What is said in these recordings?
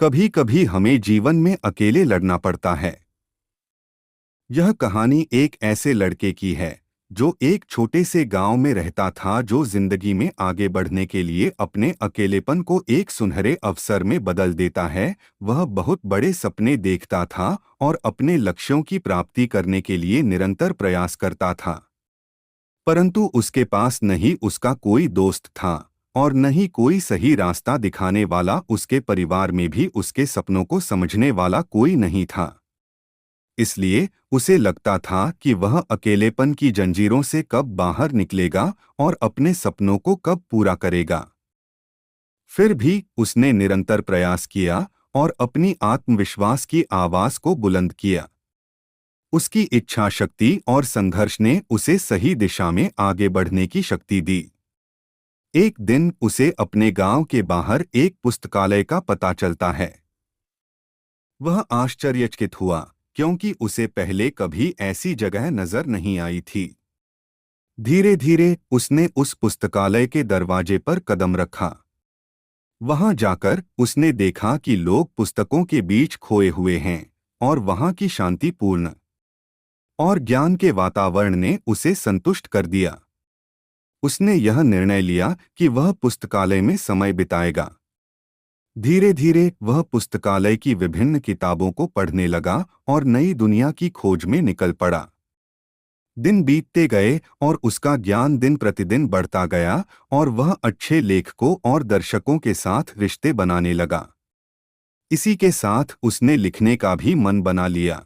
कभी कभी हमें जीवन में अकेले लड़ना पड़ता है। यह कहानी एक ऐसे लड़के की है जो एक छोटे से गांव में रहता था, जो जिंदगी में आगे बढ़ने के लिए अपने अकेलेपन को एक सुनहरे अवसर में बदल देता है। वह बहुत बड़े सपने देखता था और अपने लक्ष्यों की प्राप्ति करने के लिए निरंतर प्रयास करता था, परंतु उसके पास न ही उसका कोई दोस्त था और न ही कोई सही रास्ता दिखाने वाला। उसके परिवार में भी उसके सपनों को समझने वाला कोई नहीं था। इसलिए उसे लगता था कि वह अकेलेपन की जंजीरों से कब बाहर निकलेगा और अपने सपनों को कब पूरा करेगा। फिर भी उसने निरंतर प्रयास किया और अपनी आत्मविश्वास की आवाज को बुलंद किया। उसकी इच्छा शक्ति और संघर्ष ने उसे सही दिशा में आगे बढ़ने की शक्ति दी। एक दिन उसे अपने गांव के बाहर एक पुस्तकालय का पता चलता है। वह आश्चर्यचकित हुआ, क्योंकि उसे पहले कभी ऐसी जगह नजर नहीं आई थी। धीरे धीरे उसने उस पुस्तकालय के दरवाजे पर कदम रखा। वहां जाकर उसने देखा कि लोग पुस्तकों के बीच खोए हुए हैं और वहां की शांतिपूर्ण और ज्ञान के वातावरण ने उसे संतुष्ट कर दिया। उसने यह निर्णय लिया कि वह पुस्तकालय में समय बिताएगा। धीरे धीरे वह पुस्तकालय की विभिन्न किताबों को पढ़ने लगा और नई दुनिया की खोज में निकल पड़ा। दिन बीतते गए और उसका ज्ञान दिन प्रतिदिन बढ़ता गया और वह अच्छे लेखकों और दर्शकों के साथ रिश्ते बनाने लगा। इसी के साथ उसने लिखने का भी मन बना लिया।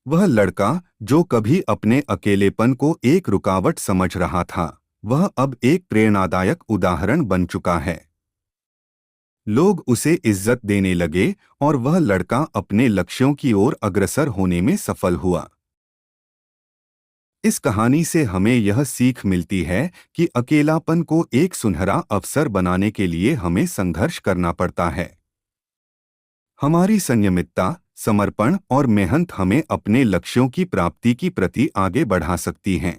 वह लड़का जो कभी अपने अकेलेपन को एक रुकावट समझ रहा था, वह अब एक प्रेरणादायक उदाहरण बन चुका है। लोग उसे इज्जत देने लगे और वह लड़का अपने लक्ष्यों की ओर अग्रसर होने में सफल हुआ। इस कहानी से हमें यह सीख मिलती है कि अकेलापन को एक सुनहरा अवसर बनाने के लिए हमें संघर्ष करना पड़ता है। हमारी संयमितता, समर्पण और मेहनत हमें अपने लक्ष्यों की प्राप्ति की प्रति आगे बढ़ा सकती हैं।